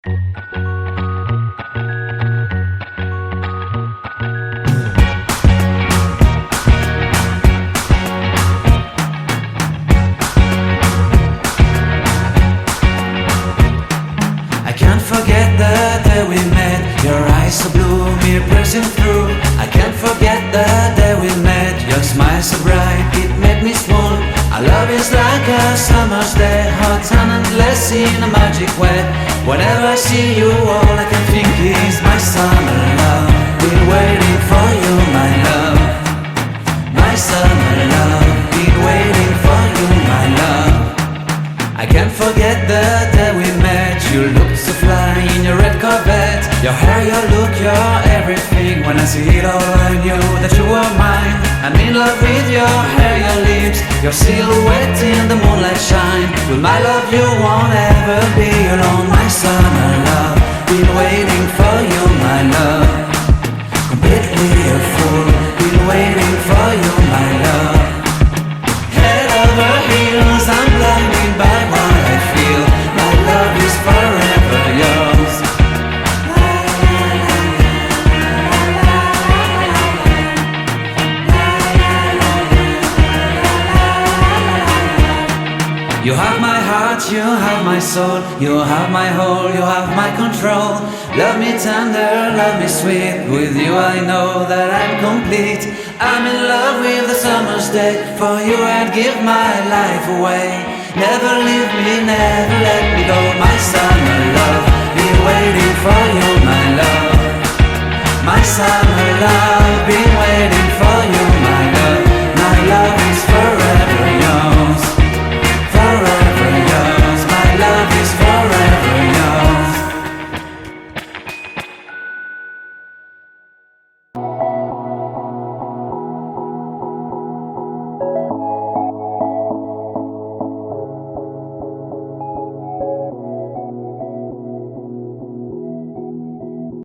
I can't forget the day we met. Your eyes so blue, me piercing through. I can't forget the day we met. Your smile so bright, it made me swoon. Our love is like a summer's day, hot and endless in a magic way. Whenever I see you, all I can think is my summer love. Been waiting for you, my love. My summer love. Been waiting for you, my love. I can't forget the day we met. You looked so fly in your red Corvette. Your hair, your look, your everything. When I see it all, I knew that you were mine. I'm in love with your hair, your lips, your silhouette in the moonlight shine. With my love you won't ever be alone. My summer love, been waiting for you, my love. Completely a fool, been waiting for you, my love. Head over heels, I'm blinded by what I feel. My love is forever yours. You have my heart, you have my soul. You have my whole, you have my control. Love me tender, love me sweet. With you I know that I'm complete. I'm in love with the summer's day. For you I'd give my life away. Never leave me, never let me go, my son.